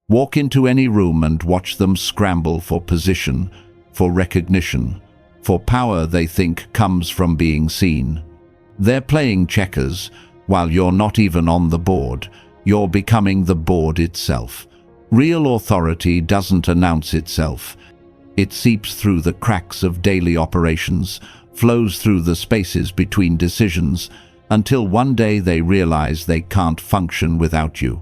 Walk into any room and watch them scramble for position, for recognition, for power they think comes from being seen. They're playing checkers while you're not even on the board. You're becoming the board itself. Real authority doesn't announce itself. It seeps through the cracks of daily operations, flows through the spaces between decisions, until one day they realize they can't function without you.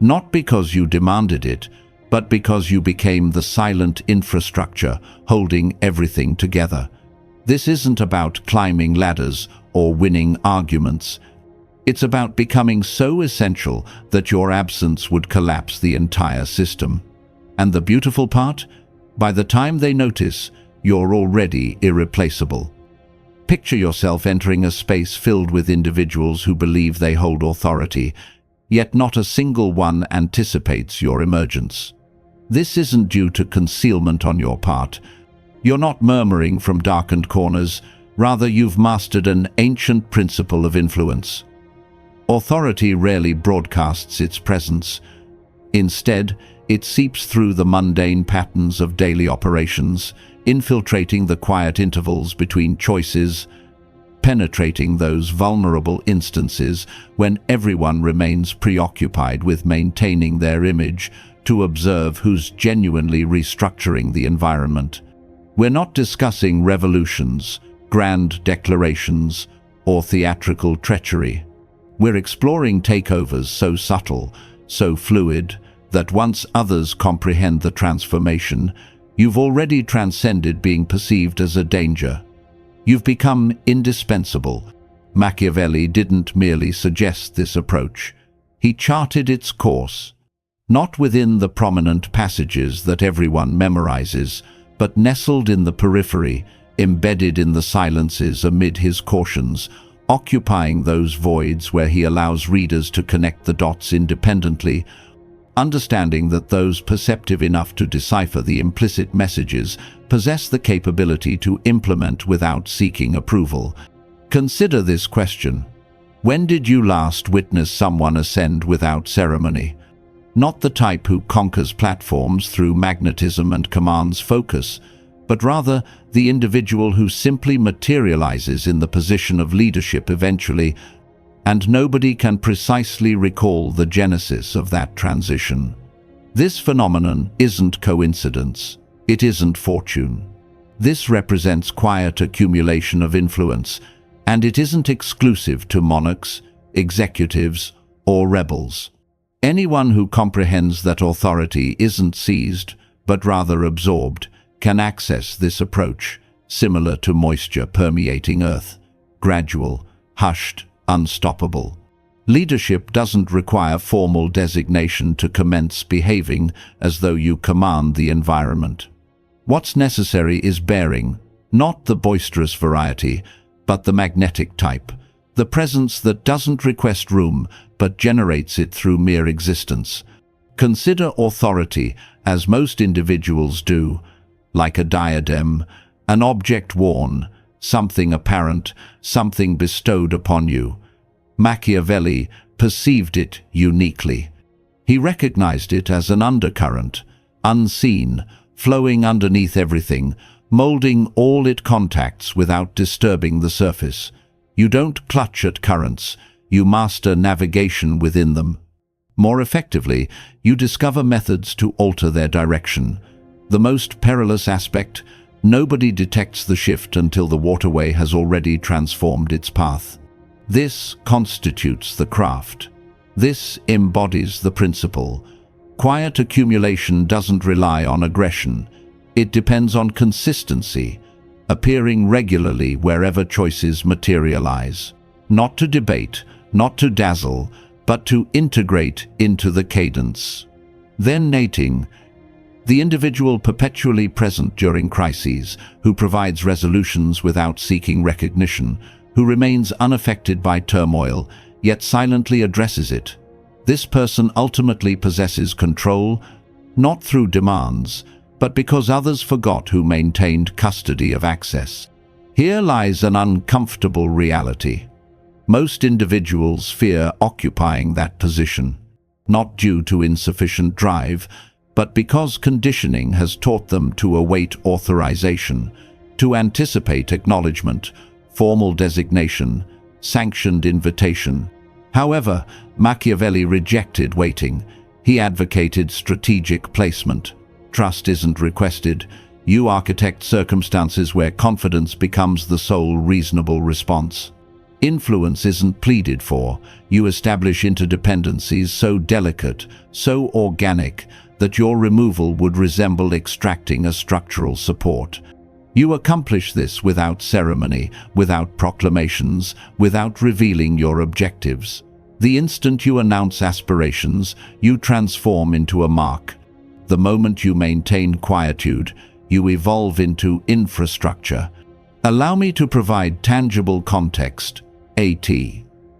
Not because you demanded it, but because you became the silent infrastructure holding everything together. This isn't about climbing ladders or winning arguments. It's about becoming so essential that your absence would collapse the entire system. And the beautiful part? By the time they notice, you're already irreplaceable. Picture yourself entering a space filled with individuals who believe they hold authority, yet not a single one anticipates your emergence. This isn't due to concealment on your part. You're not murmuring from darkened corners. Rather, you've mastered an ancient principle of influence. Authority rarely broadcasts its presence. Instead, it seeps through the mundane patterns of daily operations, infiltrating the quiet intervals between choices, penetrating those vulnerable instances when everyone remains preoccupied with maintaining their image to observe who's genuinely restructuring the environment. We're not discussing revolutions, grand declarations, or theatrical treachery. We're exploring takeovers so subtle, so fluid, that once others comprehend the transformation, you've already transcended being perceived as a danger. You've become indispensable. Machiavelli didn't merely suggest this approach. He charted its course, not within the prominent passages that everyone memorizes, but nestled in the periphery, embedded in the silences amid his cautions, occupying those voids where he allows readers to connect the dots independently, understanding that those perceptive enough to decipher the implicit messages possess the capability to implement without seeking approval. Consider this question. When did you last witness someone ascend without ceremony? Not the type who conquers platforms through magnetism and commands focus, but rather the individual who simply materializes in the position of leadership eventually, and nobody can precisely recall the genesis of that transition. This phenomenon isn't coincidence. It isn't fortune. This represents quiet accumulation of influence, and it isn't exclusive to monarchs, executives, or rebels. Anyone who comprehends that authority isn't seized, but rather absorbed, can access this approach, similar to moisture permeating earth, gradual, hushed, unstoppable. Leadership doesn't require formal designation to commence behaving as though you command the environment. What's necessary is bearing, not the boisterous variety, but the magnetic type, the presence that doesn't request room but generates it through mere existence. Consider authority, as most individuals do, like a diadem, an object worn, something apparent, something bestowed upon you. Machiavelli perceived it uniquely. He recognized it as an undercurrent, unseen, flowing underneath everything, molding all it contacts without disturbing the surface. You don't clutch at currents, you master navigation within them. More effectively, you discover methods to alter their direction. The most perilous aspect: nobody detects the shift until the waterway has already transformed its path. This constitutes the craft. This embodies the principle. Quiet accumulation doesn't rely on aggression. It depends on consistency, appearing regularly wherever choices materialize. Not to debate, not to dazzle, but to integrate into the cadence. Then nating, the individual perpetually present during crises, who provides resolutions without seeking recognition, who remains unaffected by turmoil, yet silently addresses it. This person ultimately possesses control, not through demands, but because others forgot who maintained custody of access. Here lies an uncomfortable reality. Most individuals fear occupying that position. not due to insufficient drive, but because conditioning has taught them to await authorization, to anticipate acknowledgement, formal designation, sanctioned invitation. However, Machiavelli rejected waiting. He advocated strategic placement. Trust isn't requested. You architect circumstances where confidence becomes the sole reasonable response. Influence isn't pleaded for. You establish interdependencies so delicate, so organic, that your removal would resemble extracting a structural support. You accomplish this without ceremony, without proclamations, without revealing your objectives. The instant you announce aspirations, you transform into a mark. The moment you maintain quietude, you evolve into infrastructure. Allow me to provide tangible context. AT.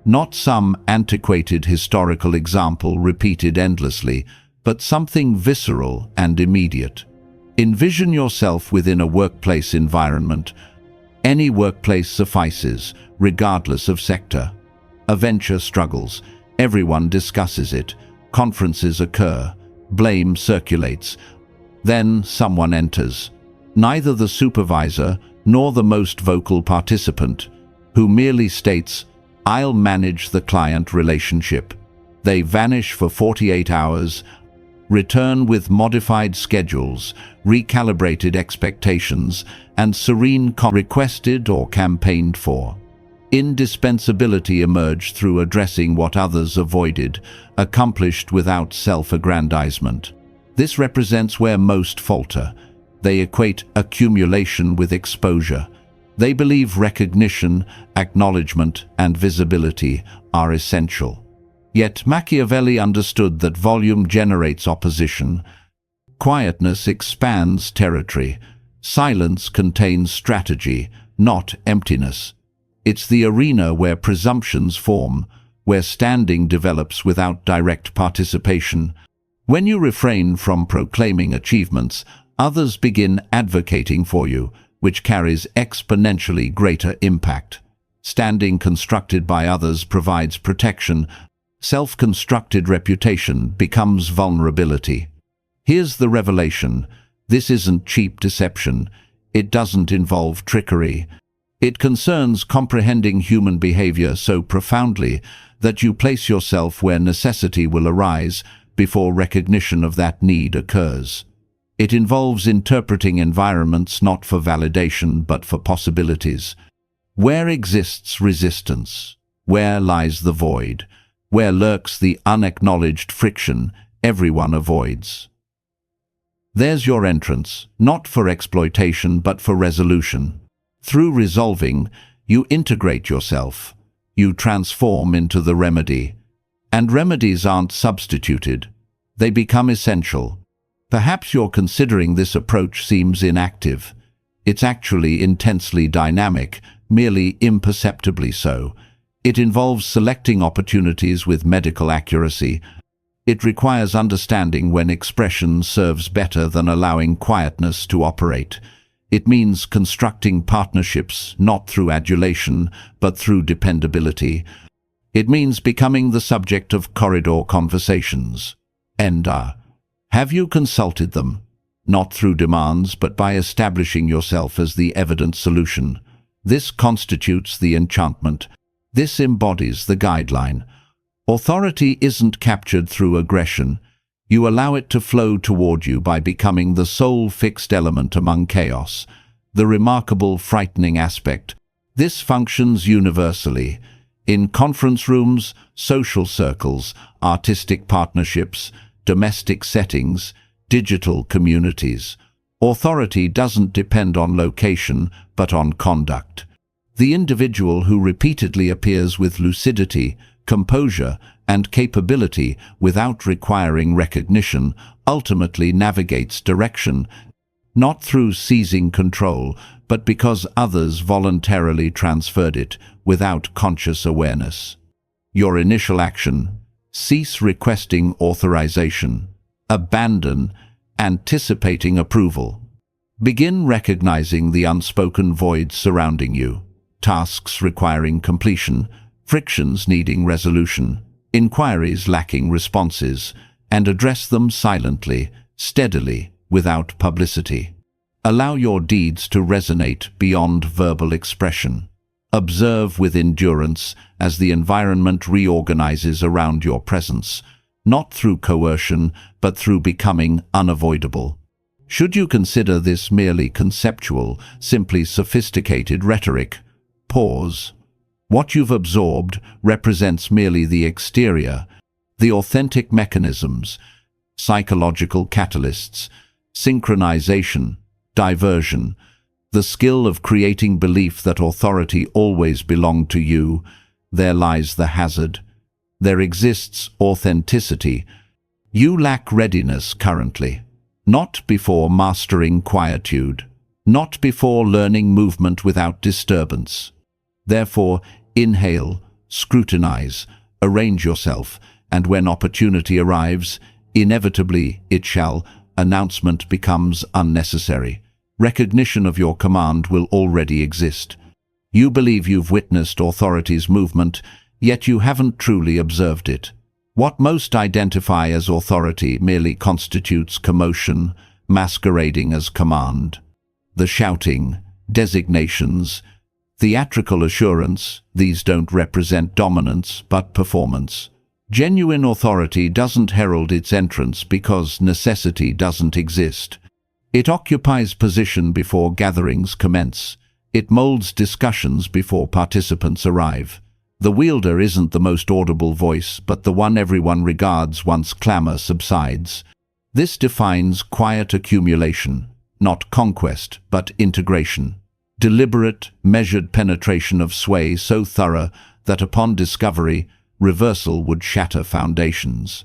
Not some antiquated historical example repeated endlessly, but something visceral and immediate. Envision yourself within a workplace environment. Any workplace suffices, regardless of sector. A venture struggles. Everyone discusses it. Conferences occur. Blame circulates. Then someone enters. Neither the supervisor nor the most vocal participant, who merely states, "I'll manage the client relationship." They vanish for 48 hours, return with modified schedules, recalibrated expectations, and serene requested or campaigned for. Indispensability emerged through addressing what others avoided, accomplished without self-aggrandizement. This represents where most falter. They equate accumulation with exposure. They believe recognition, acknowledgement, and visibility are essential. Yet Machiavelli understood that volume generates opposition. Quietness expands territory. Silence contains strategy, not emptiness. It's the arena where presumptions form, where standing develops without direct participation. When you refrain from proclaiming achievements, others begin advocating for you, which carries exponentially greater impact. Standing constructed by others provides protection. Self-constructed reputation becomes vulnerability. Here's the revelation. This isn't cheap deception. It doesn't involve trickery. It concerns comprehending human behavior so profoundly that you place yourself where necessity will arise before recognition of that need occurs. It involves interpreting environments not for validation but for possibilities. Where exists resistance? Where lies the void? Where lurks the unacknowledged friction everyone avoids? There's your entrance, not for exploitation but for resolution. Through resolving, you integrate yourself. You transform into the remedy. And remedies aren't substituted. They become essential. Perhaps you're considering this approach seems inactive. It's actually intensely dynamic, merely imperceptibly so. It involves selecting opportunities with medical accuracy. It requires understanding when expression serves better than allowing quietness to operate. It means constructing partnerships not through adulation, but through dependability. It means becoming the subject of corridor conversations. Have you consulted them? Not through demands, but by establishing yourself as the evident solution. This constitutes the enchantment. This embodies the guideline. Authority isn't captured through aggression. You allow it to flow toward you by becoming the sole fixed element among chaos. The remarkable, frightening aspect. This functions universally. In conference rooms, social circles, artistic partnerships, domestic settings, digital communities. Authority doesn't depend on location, but on conduct. The individual who repeatedly appears with lucidity, composure, and capability without requiring recognition ultimately navigates direction, not through seizing control, but because others voluntarily transferred it without conscious awareness. Your initial action: cease requesting authorization. Abandon anticipating approval. Begin recognizing the unspoken voids surrounding you. Tasks requiring completion, frictions needing resolution. inquiries lacking responses, and address them silently, steadily, without publicity. Allow your deeds to resonate beyond verbal expression. Observe with endurance as the environment reorganizes around your presence, not through coercion, but through becoming unavoidable. Should you consider this merely conceptual, simply sophisticated rhetoric, pause. What you've absorbed represents merely the exterior, the authentic mechanisms, psychological catalysts, synchronization, diversion, the skill of creating belief that authority always belonged to you. There lies the hazard. There exists authenticity. You lack readiness currently. Not before mastering quietude. Not before learning movement without disturbance. Therefore, inhale, scrutinize, arrange yourself, and when opportunity arrives, inevitably it shall, announcement becomes unnecessary. Recognition of your command will already exist. You believe you've witnessed authority's movement, yet you haven't truly observed it. What most identify as authority merely constitutes commotion, masquerading as command. The shouting, designations, theatrical assurance, these don't represent dominance but performance. Genuine authority doesn't herald its entrance because necessity doesn't exist. It occupies position before gatherings commence. It molds discussions before participants arrive. The wielder isn't the most audible voice, but the one everyone regards once clamor subsides. This defines quiet accumulation, not conquest, but integration. Deliberate, measured penetration of sway so thorough that upon discovery, reversal would shatter foundations.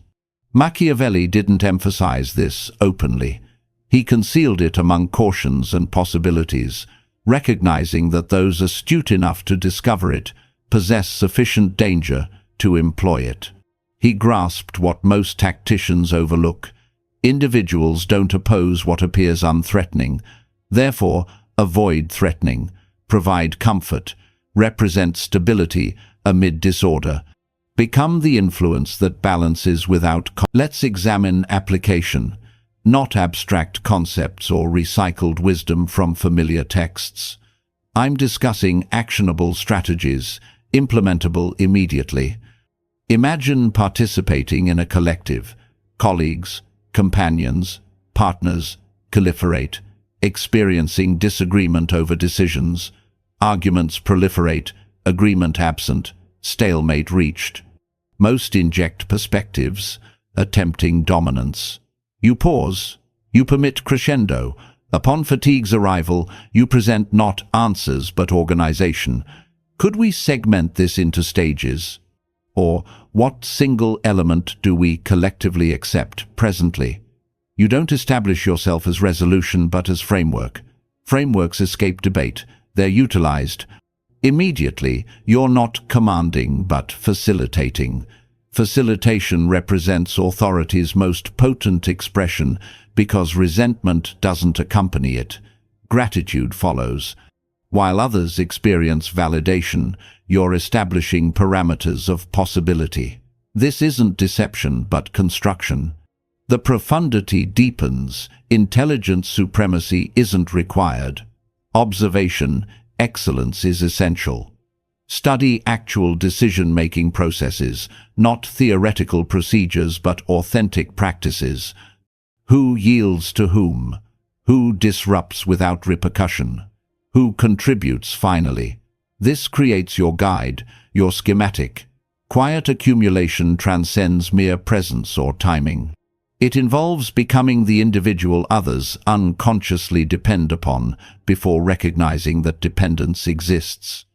Machiavelli didn't emphasize this openly. He concealed it among cautions and possibilities, recognizing that those astute enough to discover it possess sufficient danger to employ it. He grasped what most tacticians overlook. Individuals don't oppose what appears unthreatening. Therefore, avoid threatening, provide comfort, represent stability amid disorder. Become the influence that balances without. Let's examine application, not abstract concepts or recycled wisdom from familiar texts. I'm discussing actionable strategies, implementable immediately. Imagine participating in a collective. Colleagues, companions, partners, proliferate, experiencing disagreement over decisions. Arguments proliferate, agreement absent, stalemate reached. Most inject perspectives, attempting dominance. You pause, you permit crescendo. Upon fatigue's arrival, you present not answers but organization. Could we segment this into stages? Or what single element do we collectively accept presently? You don't establish yourself as resolution but as framework. Frameworks escape debate. They're utilized. Immediately, you're not commanding but facilitating. Facilitation represents authority's most potent expression because resentment doesn't accompany it. Gratitude follows. While others experience validation, you're establishing parameters of possibility. This isn't deception but construction. The profundity deepens. Intelligent supremacy isn't required. Observation, excellence is essential. Study actual decision-making processes, not theoretical procedures but authentic practices. Who yields to whom? Who disrupts without repercussion? Who contributes finally? This creates your guide, your schematic. Quiet accumulation transcends mere presence or timing. It involves becoming the individual others unconsciously depend upon before recognizing that dependence exists.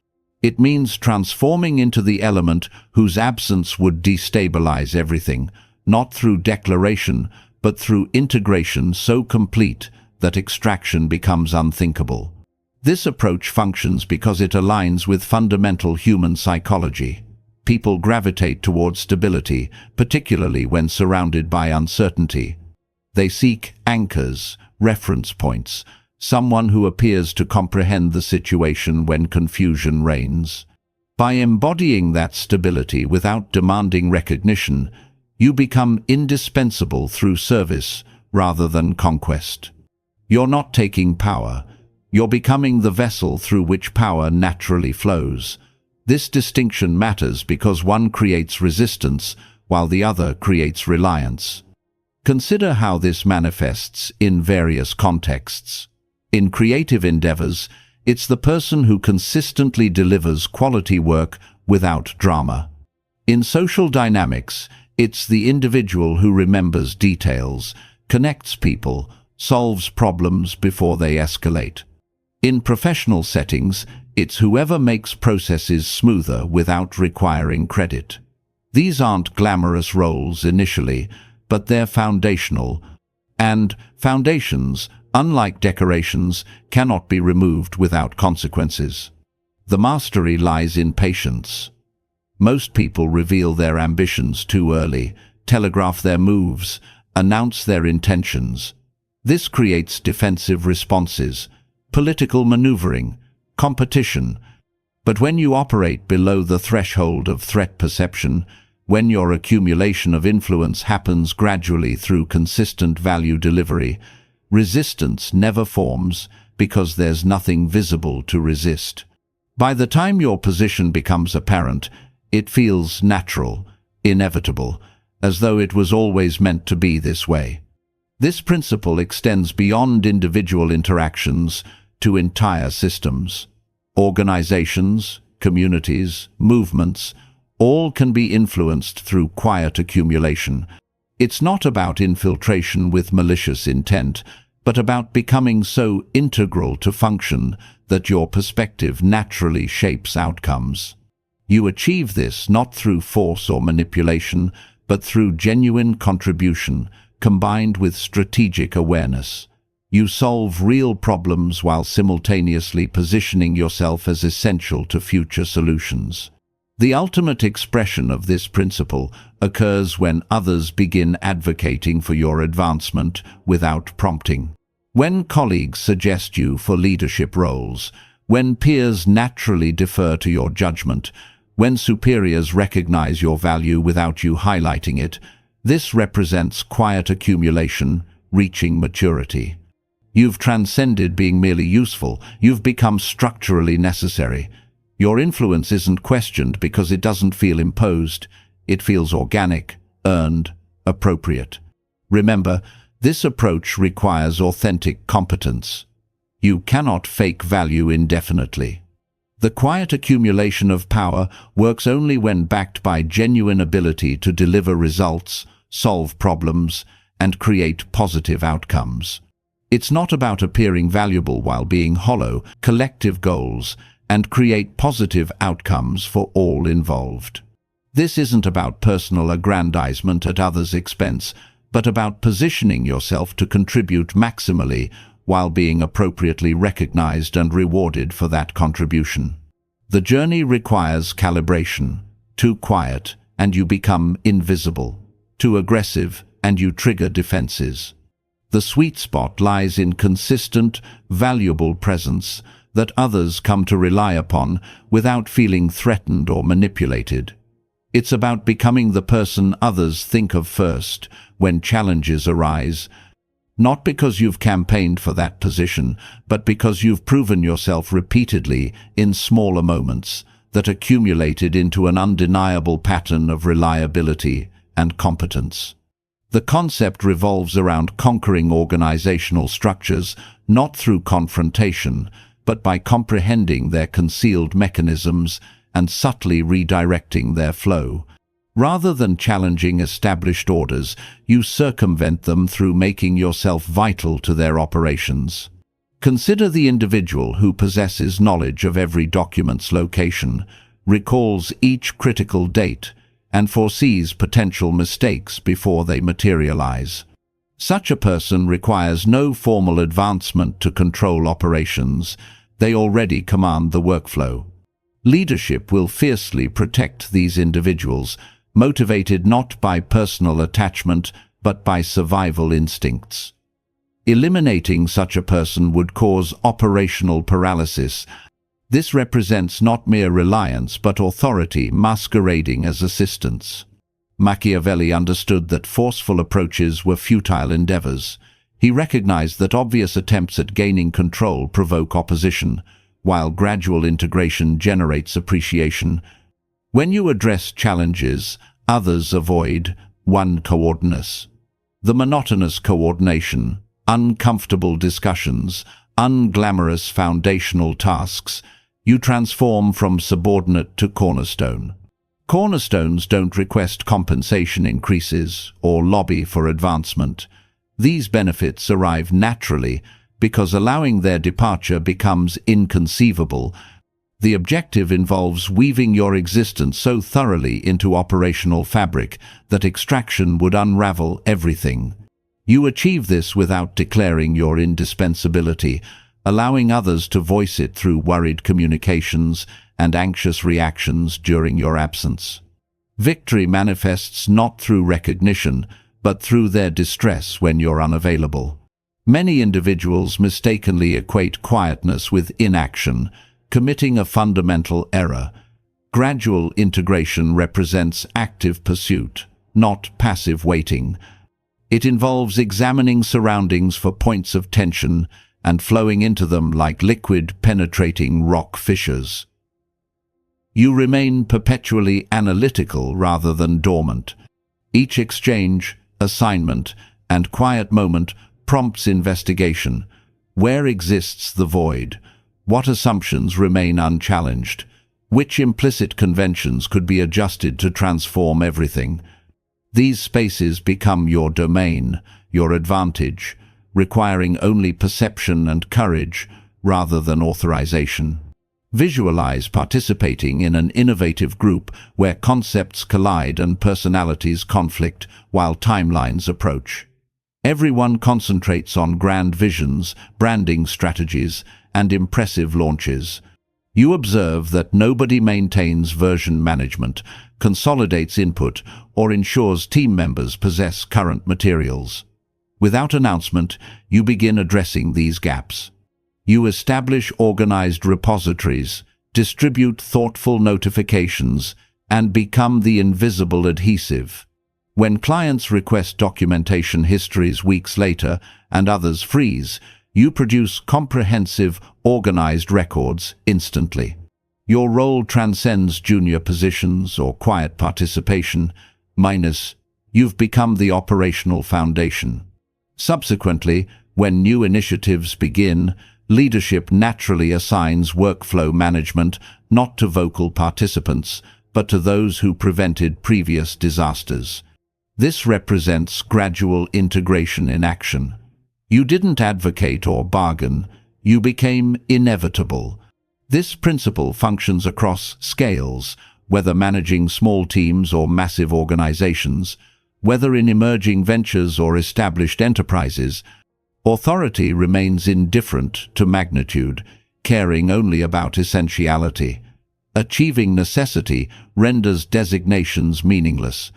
It means transforming into the element whose absence would destabilize everything, not through declaration, but through integration so complete that extraction becomes unthinkable. This approach functions because it aligns with fundamental human psychology. People gravitate towards stability, particularly when surrounded by uncertainty. They seek anchors, reference points, someone who appears to comprehend the situation when confusion reigns. By embodying that stability without demanding recognition, you become indispensable through service rather than conquest. You're not taking power, you're becoming the vessel through which power naturally flows. This distinction matters because one creates resistance while the other creates reliance. Consider how this manifests in various contexts. In creative endeavors, it's the person who consistently delivers quality work without drama. In social dynamics, it's the individual who remembers details, connects people, solves problems before they escalate. In professional settings, it's whoever makes processes smoother without requiring credit. These aren't glamorous roles initially, but they're foundational, and foundations, unlike decorations, cannot be removed without consequences. The mastery lies in patience. Most people reveal their ambitions too early, telegraph their moves, announce their intentions. This creates defensive responses, political maneuvering, competition. But when you operate below the threshold of threat perception, when your accumulation of influence happens gradually through consistent value delivery, resistance never forms because there's nothing visible to resist. By the time your position becomes apparent, it feels natural, inevitable, as though it was always meant to be this way. This principle extends beyond individual interactions to entire systems. Organizations, communities, movements, all can be influenced through quiet accumulation. It's not about infiltration with malicious intent, but about becoming so integral to function that your perspective naturally shapes outcomes. You achieve this not through force or manipulation, but through genuine contribution, combined with strategic awareness. You solve real problems while simultaneously positioning yourself as essential to future solutions. The ultimate expression of this principle occurs when others begin advocating for your advancement without prompting. When colleagues suggest you for leadership roles, when peers naturally defer to your judgment, when superiors recognize your value without you highlighting it, this represents quiet accumulation reaching maturity. You've transcended being merely useful, you've become structurally necessary. Your influence isn't questioned because it doesn't feel imposed, it feels organic, earned, appropriate. Remember, this approach requires authentic competence. You cannot fake value indefinitely. The quiet accumulation of power works only when backed by genuine ability to deliver results, solve problems, and create positive outcomes. It's not about appearing valuable while being hollow. Collective goals and create positive outcomes for all involved. This isn't about personal aggrandizement at others' expense, but about positioning yourself to contribute maximally while being appropriately recognized and rewarded for that contribution. The journey requires calibration. Too quiet, and you become invisible. Too aggressive, and you trigger defenses. The sweet spot lies in consistent, valuable presence that others come to rely upon without feeling threatened or manipulated. It's about becoming the person others think of first when challenges arise, not because you've campaigned for that position, but because you've proven yourself repeatedly in smaller moments that accumulated into an undeniable pattern of reliability and competence. The concept revolves around conquering organizational structures, not through confrontation, but by comprehending their concealed mechanisms and subtly redirecting their flow. Rather than challenging established orders, you circumvent them through making yourself vital to their operations. Consider the individual who possesses knowledge of every document's location, recalls each critical date, and foresees potential mistakes before they materialize. Such a person requires no formal advancement to control operations. They already command the workflow. Leadership will fiercely protect these individuals, motivated not by personal attachment but by survival instincts. Eliminating such a person would cause operational paralysis, This represents not mere reliance but authority masquerading as assistance. Machiavelli understood that forceful approaches were futile endeavors. He recognized that obvious attempts at gaining control provoke opposition, while gradual integration generates appreciation. When you address challenges, others avoid one coordinates. The monotonous coordination, uncomfortable discussions, unglamorous foundational tasks, you transform from subordinate to cornerstone. Cornerstones don't request compensation increases or lobby for advancement. These benefits arrive naturally because allowing their departure becomes inconceivable. The objective involves weaving your existence so thoroughly into operational fabric that extraction would unravel everything. You achieve this without declaring your indispensability, allowing others to voice it through worried communications and anxious reactions during your absence. Victory manifests not through recognition, but through their distress when you're unavailable. Many individuals mistakenly equate quietness with inaction, committing a fundamental error. Gradual integration represents active pursuit, not passive waiting. It involves examining surroundings for points of tension and flowing into them like liquid penetrating rock fissures. You remain perpetually analytical rather than dormant. Each exchange, assignment, and quiet moment prompts investigation. Where exists the void? What assumptions remain unchallenged? Which implicit conventions could be adjusted to transform everything? These spaces become your domain, your advantage, requiring only perception and courage rather than authorization. Visualize participating in an innovative group where concepts collide and personalities conflict while timelines approach. Everyone concentrates on grand visions, branding strategies, and impressive launches. You observe that nobody maintains version management, consolidates input, or ensures team members possess current materials. Without announcement, you begin addressing these gaps. You establish organized repositories, distribute thoughtful notifications, and become the invisible adhesive. When clients request documentation histories weeks later and others freeze, you produce comprehensive, organized records instantly. Your role transcends junior positions or quiet participation. You've become the operational foundation. Subsequently, when new initiatives begin, leadership naturally assigns workflow management not to vocal participants, but to those who prevented previous disasters. This represents gradual integration in action. You didn't advocate or bargain, you became inevitable. This principle functions across scales, whether managing small teams or massive organizations, whether in emerging ventures or established enterprises. Authority remains indifferent to magnitude, caring only about essentiality. Achieving necessity renders designations meaningless.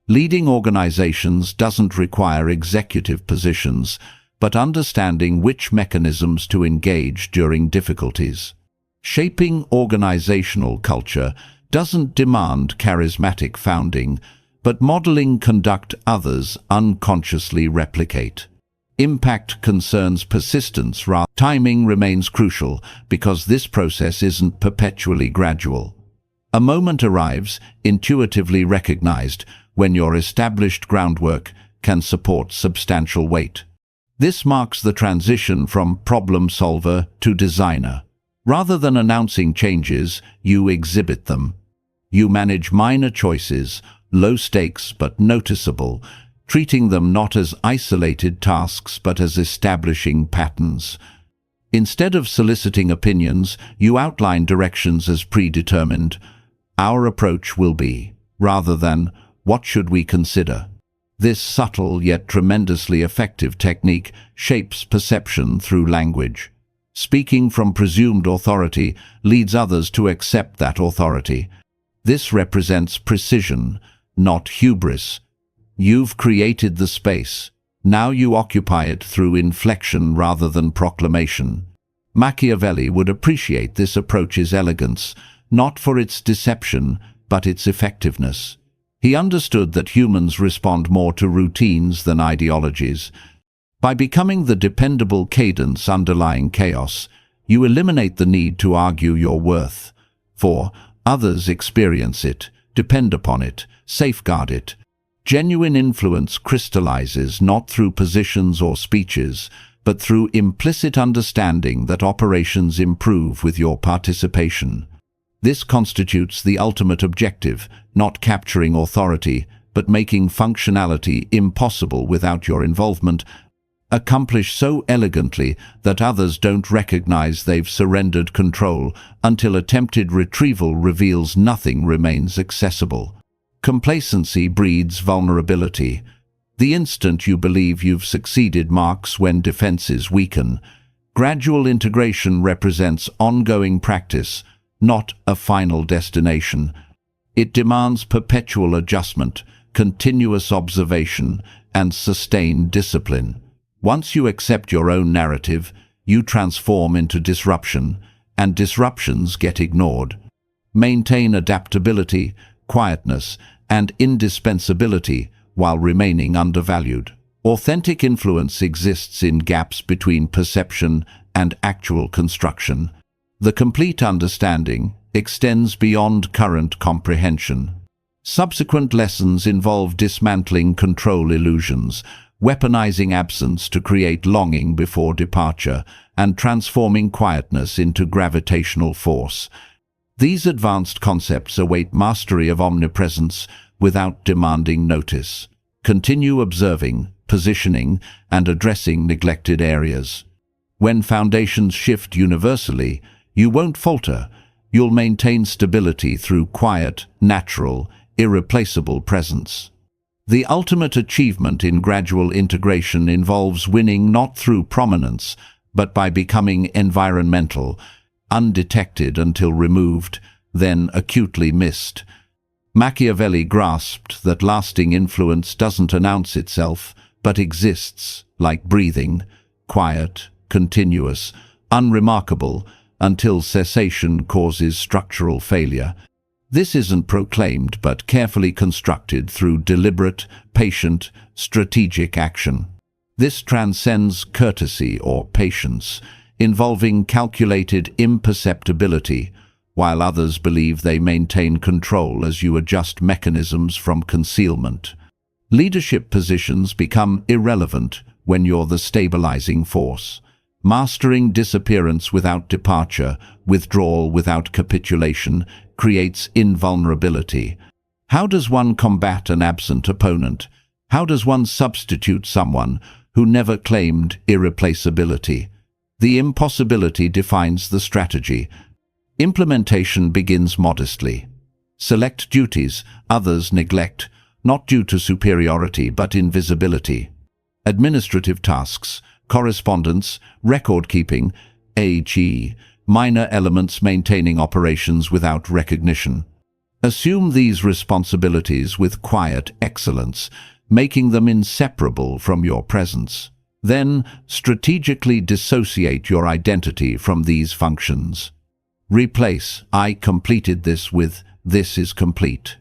Leading organizations doesn't require executive positions, but understanding which mechanisms to engage during difficulties. Shaping organizational culture doesn't demand charismatic founding, but modeling conduct others unconsciously replicate. Impact concerns persistence rather. Timing remains crucial because this process isn't perpetually gradual. A moment arrives, intuitively recognized, when your established groundwork can support substantial weight. This marks the transition from problem solver to designer. Rather than announcing changes, you exhibit them. You manage minor choices, low stakes but noticeable, treating them not as isolated tasks but as establishing patterns. Instead of soliciting opinions, you outline directions as predetermined. Our approach will be, rather than, what should we consider? This subtle yet tremendously effective technique shapes perception through language. Speaking from presumed authority leads others to accept that authority. This represents precision, not hubris. You've created the space. Now you occupy it through inflection rather than proclamation. Machiavelli would appreciate this approach's elegance, not for its deception, but its effectiveness. He understood that humans respond more to routines than ideologies. By becoming the dependable cadence underlying chaos, you eliminate the need to argue your worth. For others experience it, depend upon it, safeguard it. Genuine influence crystallizes not through positions or speeches, but through implicit understanding that operations improve with your participation. This constitutes the ultimate objective, not capturing authority, but making functionality impossible without your involvement, accomplished so elegantly that others don't recognize they've surrendered control until attempted retrieval reveals nothing remains accessible. Complacency breeds vulnerability. The instant you believe you've succeeded marks when defenses weaken. Gradual integration represents ongoing practice, not a final destination. It demands perpetual adjustment, continuous observation, and sustained discipline. Once you accept your own narrative, you transform into disruption, and disruptions get ignored. Maintain adaptability, quietness, and indispensability while remaining undervalued. Authentic influence exists in gaps between perception and actual construction. The complete understanding extends beyond current comprehension. Subsequent lessons involve dismantling control illusions, weaponizing absence to create longing before departure, and transforming quietness into gravitational force. These advanced concepts await mastery of omnipresence without demanding notice. Continue observing, positioning, and addressing neglected areas. When foundations shift universally, you won't falter. You'll maintain stability through quiet, natural, irreplaceable presence. The ultimate achievement in gradual integration involves winning not through prominence, but by becoming environmental, undetected until removed, then acutely missed. Machiavelli grasped that lasting influence doesn't announce itself, but exists, like breathing, quiet, continuous, unremarkable, until cessation causes structural failure. This isn't proclaimed but carefully constructed through deliberate, patient, strategic action. This transcends courtesy or patience, involving calculated imperceptibility, while others believe they maintain control as you adjust mechanisms from concealment. Leadership positions become irrelevant when you're the stabilizing force. Mastering disappearance without departure, withdrawal without capitulation, creates invulnerability. How does one combat an absent opponent? How does one substitute someone who never claimed irreplaceability? The impossibility defines the strategy. Implementation begins modestly. Select duties others neglect, not due to superiority but invisibility. Administrative tasks, correspondence, record-keeping, e.g., minor elements maintaining operations without recognition. Assume these responsibilities with quiet excellence, making them inseparable from your presence. Then, strategically dissociate your identity from these functions. Replace "I completed this" with "this is complete."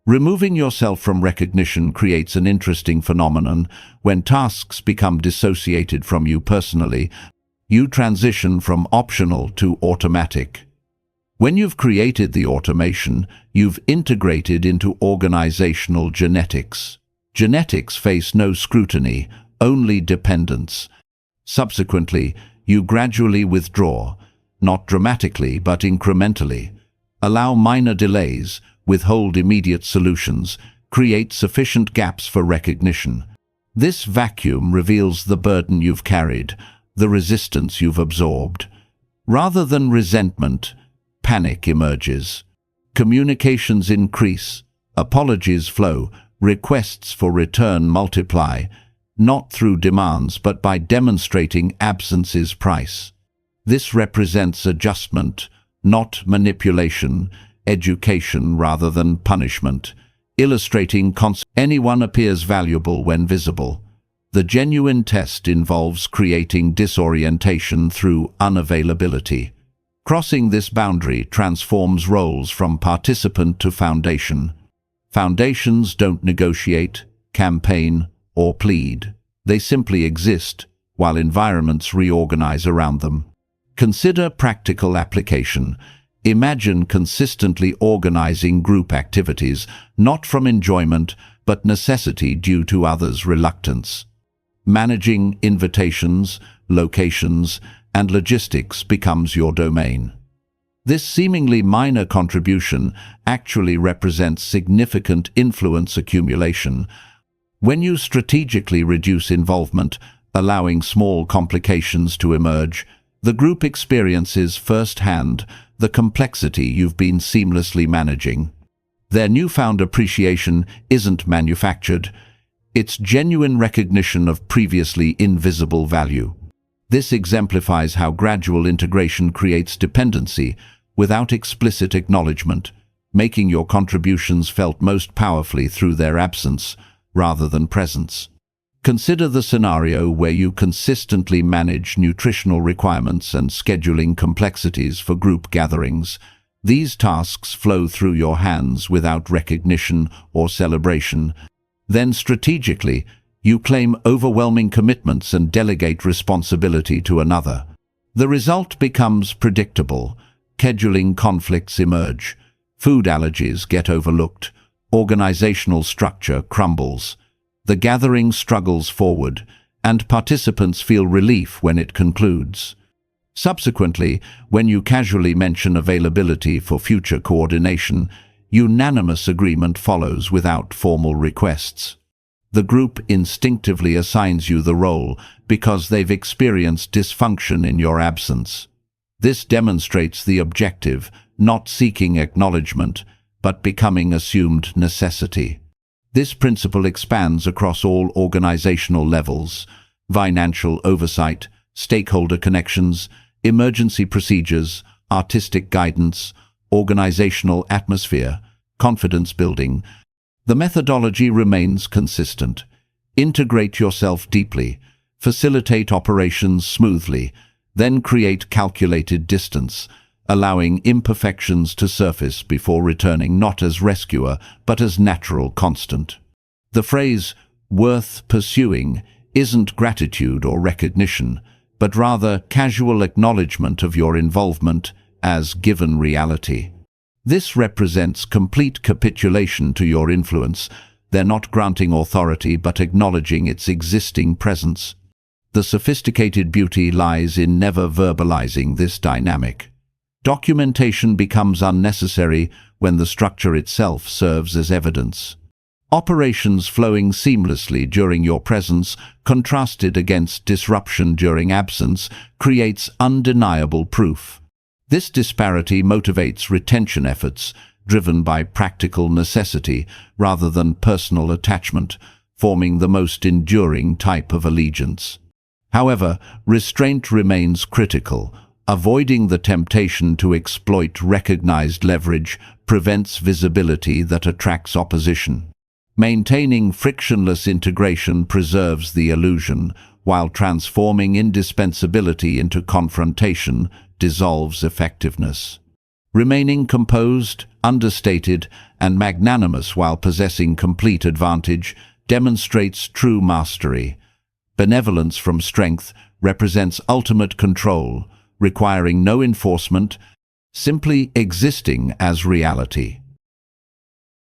Removing yourself from recognition creates an interesting phenomenon. When tasks become dissociated from you personally, you transition from optional to automatic. When you've created the automation, you've integrated into organizational genetics. Genetics face no scrutiny, only dependence. Subsequently, you gradually withdraw, not dramatically but incrementally. Allow minor delays, withhold immediate solutions, create sufficient gaps for recognition. This vacuum reveals the burden you've carried, the resistance you've absorbed. Rather than resentment, panic emerges. Communications increase, apologies flow, requests for return multiply, not through demands but by demonstrating absence's price. This represents adjustment, not manipulation, education rather than punishment, illustrating anyone appears valuable when visible. The genuine test involves creating disorientation through unavailability. Crossing this boundary transforms roles from participant to foundation. Foundations don't negotiate, campaign, or plead. They simply exist, while environments reorganize around them. Consider practical application. Imagine consistently organizing group activities, not from enjoyment, but necessity due to others' reluctance. Managing invitations, locations, and logistics becomes your domain. This seemingly minor contribution actually represents significant influence accumulation. When you strategically reduce involvement, allowing small complications to emerge, the group experiences firsthand the complexity you've been seamlessly managing. Their newfound appreciation isn't manufactured. It's genuine recognition of previously invisible value. This exemplifies how gradual integration creates dependency without explicit acknowledgement, making your contributions felt most powerfully through their absence rather than presence. Consider the scenario where you consistently manage nutritional requirements and scheduling complexities for group gatherings. These tasks flow through your hands without recognition or celebration. Then strategically, you claim overwhelming commitments and delegate responsibility to another. The result becomes predictable. Scheduling conflicts emerge. Food allergies get overlooked. Organizational structure crumbles. The gathering struggles forward, and participants feel relief when it concludes. Subsequently, when you casually mention availability for future coordination, unanimous agreement follows without formal requests. The group instinctively assigns you the role because they've experienced dysfunction in your absence. This demonstrates the objective, not seeking acknowledgement, but becoming assumed necessity. This principle expands across all organizational levels: financial oversight, stakeholder connections, emergency procedures, artistic guidance, organizational atmosphere, confidence building. The methodology remains consistent. Integrate yourself deeply, facilitate operations smoothly, then create calculated distance, allowing imperfections to surface before returning not as rescuer but as natural constant. The phrase, "worth pursuing," isn't gratitude or recognition, but rather casual acknowledgement of your involvement as given reality. This represents complete capitulation to your influence. They're not granting authority but acknowledging its existing presence. The sophisticated beauty lies in never verbalizing this dynamic. Documentation becomes unnecessary when the structure itself serves as evidence. Operations flowing seamlessly during your presence, contrasted against disruption during absence, creates undeniable proof. This disparity motivates retention efforts, driven by practical necessity rather than personal attachment, forming the most enduring type of allegiance. However, restraint remains critical. Avoiding the temptation to exploit recognized leverage prevents visibility that attracts opposition. Maintaining frictionless integration preserves the illusion, while transforming indispensability into confrontation dissolves effectiveness. Remaining composed, understated, and magnanimous while possessing complete advantage demonstrates true mastery. Benevolence from strength represents ultimate control, requiring no enforcement, simply existing as reality.